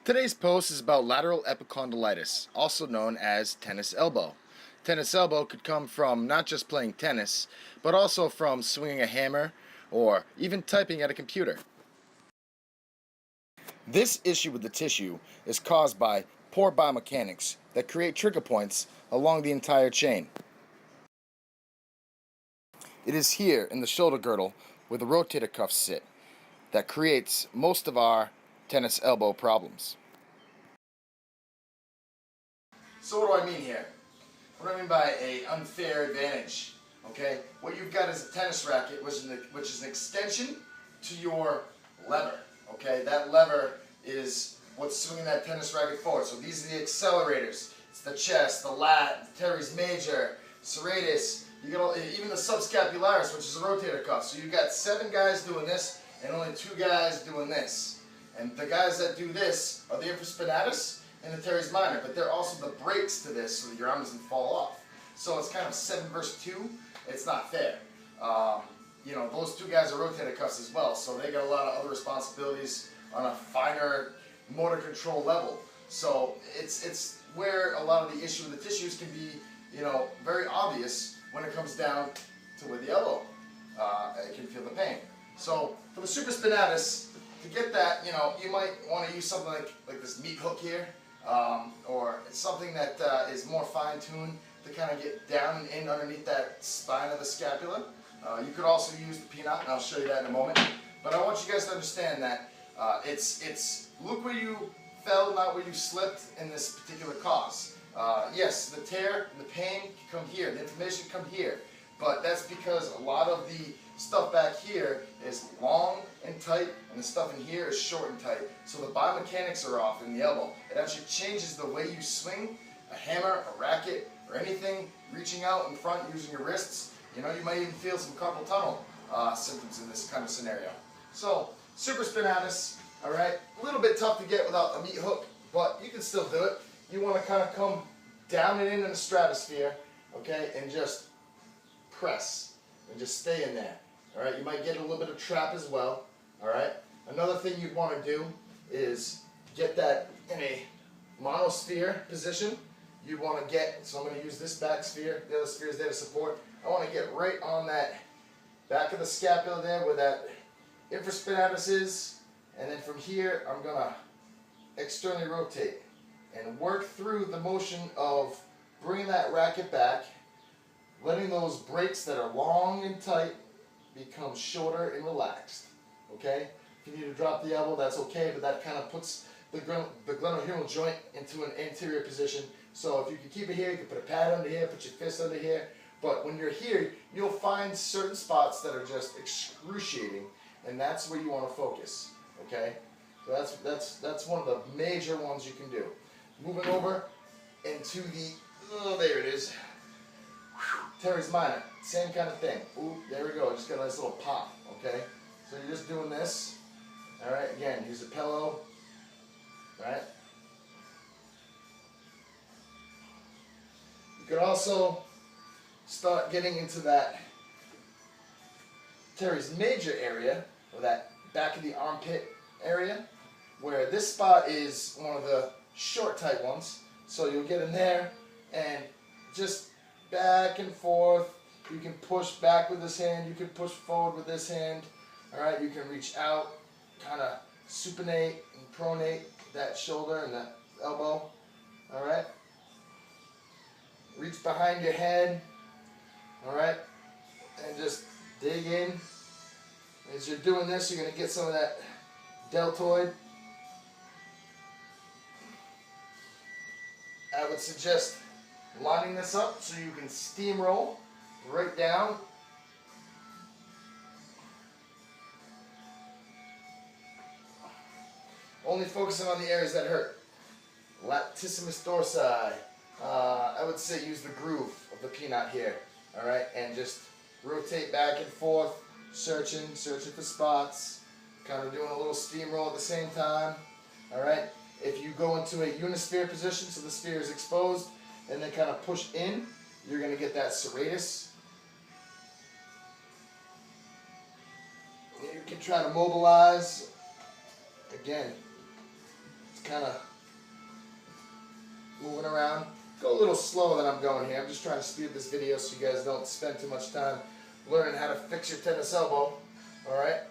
Today's post is about lateral epicondylitis, also known as tennis elbow. Tennis elbow could come from not just playing tennis, but also from swinging a hammer or even typing at a computer. This issue with the tissue is caused by poor biomechanics that create trigger points along the entire chain. It is here in the shoulder girdle where the rotator cuffs sit that creates most of our tennis elbow problems. So what do I mean here? What do I mean by an unfair advantage? Okay, what you've got is a tennis racket, which is an extension to your lever. Okay, that lever is what's swinging that tennis racket forward. So these are the accelerators. It's the chest, the lat, the teres major, serratus. You get even the subscapularis, which is a rotator cuff. So you've got 7 guys doing this, and only 2 guys doing this. And the guys that do this are the infraspinatus and the teres minor, but they're also the brakes to this so that your arm doesn't fall off. So it's kind of 7 versus 2. It's not fair. Those 2 guys are rotator cuffs as well, so they got a lot of other responsibilities on a finer motor control level. So it's where a lot of the issue with the tissues can be, very obvious when it comes down to where the elbow can feel the pain. So for the supraspinatus, to get that, you might want to use something like this meat hook here, or something that is more fine-tuned to kind of get down and in underneath that spine of the scapula. You could also use the peanut, and I'll show you that in a moment. But I want you guys to understand that it's look where you fell, not where you slipped in this particular cause. Yes, the tear and the pain can come here, the inflammation can come here, but that's because a lot of the stuff back here is long and tight, and the stuff in here is short and tight. So the biomechanics are off in the elbow. It actually changes the way you swing a hammer, a racket, or anything reaching out in front using your wrists. You might even feel some carpal tunnel symptoms in this kind of scenario. So supraspinatus, all right, a little bit tough to get without a meat hook, but you can still do it. You want to kind of come down and into the stratosphere, okay, and just press and just stay in there. All right, you might get a little bit of trap as well. All right. Another thing you'd want to do is get that in a monosphere position. You'd want to get, so I'm going to use this back sphere, the other sphere is there to support. I want to get right on that back of the scapula there where that infraspinatus is, and then from here I'm going to externally rotate and work through the motion of bringing that racket back, letting those brakes that are long and tight become shorter and relaxed. Okay? If you need to drop the elbow, that's okay, but that kind of puts the glenohumeral joint into an anterior position. So if you can keep it here, you can put a pad under here, put your fist under here. But when you're here, you'll find certain spots that are just excruciating, and that's where you want to focus. Okay? So that's one of the major ones you can do. Moving over into the, there it is, teres minor, same kind of thing. Ooh, there we go, just got a nice little pop, okay? So you're just doing this, all right, again, use a pillow, right? You could also start getting into that teres major area, or that back of the armpit area, where this spot is one of the short type ones. So you'll get in there and just back and forth. You can push back with this hand, you can push forward with this hand. Alright, you can reach out, kind of supinate and pronate that shoulder and that elbow. Alright? Reach behind your head. Alright? And just dig in. As you're doing this, you're going to get some of that deltoid. I would suggest lining this up so you can steamroll right down. Only focusing on the areas that hurt. Latissimus dorsi. I would say use the groove of the peanut here. Alright, and just rotate back and forth, searching for spots, kind of doing a little steamroll at the same time. Alright. If you go into a unisphere position, so the sphere is exposed, and then kind of push in, you're going to get that serratus. You can try to mobilize. Again, it's kind of moving around. Go a little slower than I'm going here. I'm just trying to speed this video so you guys don't spend too much time learning how to fix your tennis elbow. Alright?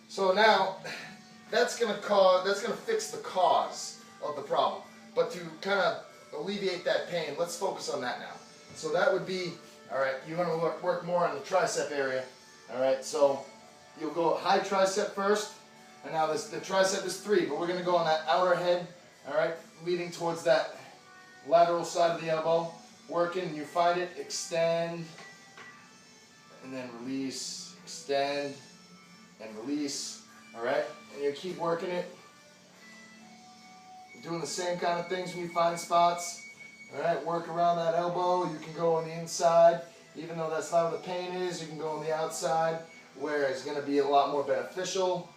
So now, that's gonna fix the cause of the problem. But to kind of alleviate that pain, let's focus on that now. So that would be, alright, you're gonna work more on the tricep area. Alright, so you'll go high tricep first, and now the tricep is 3, but we're gonna go on that outer head, alright, leading towards that lateral side of the elbow, working, you find it, extend, and then release, extend, and release, alright? And you keep working it, doing the same kind of things when you find spots, alright? Work around that elbow, you can go on the inside, even though that's not where the pain is, you can go on the outside, where it's going to be a lot more beneficial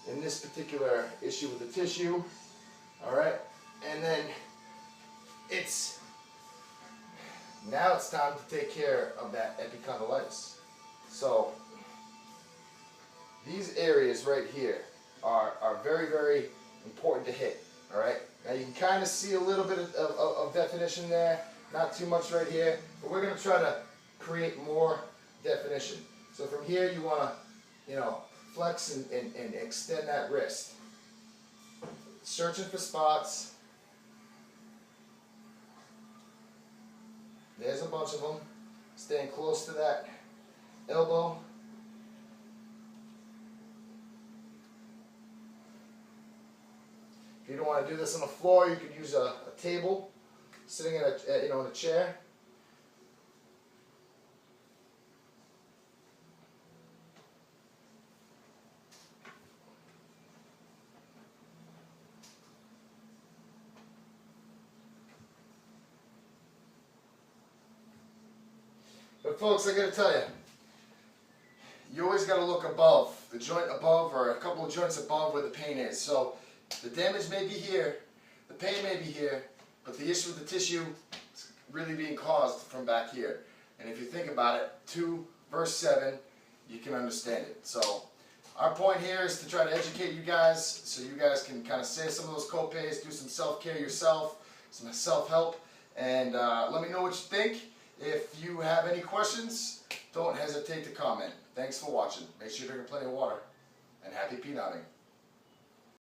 in this particular issue with the tissue, alright? And then now it's time to take care of that epicondylitis. So these areas right here are very, very important to hit. Alright? Now you can kind of see a little bit of definition there, not too much right here, but we're going to try to create more definition. So from here you want to, flex and extend that wrist. Searching for spots. There's a bunch of them. Staying close to that elbow. If you don't want to do this on the floor, you could use a table, sitting in a chair. But folks, I got to tell you, you always got to look above, the joint above or a couple of joints above where the pain is. So the damage may be here, the pain may be here, but the issue with the tissue is really being caused from back here. And if you think about it, 2 verse 7, you can understand it. So our point here is to try to educate you guys so you guys can kind of save some of those co-pays, do some self-care yourself, some self-help, and let me know what you think. If you have any questions, don't hesitate to comment. Thanks for watching. Make sure you drink plenty of water, and happy penotting.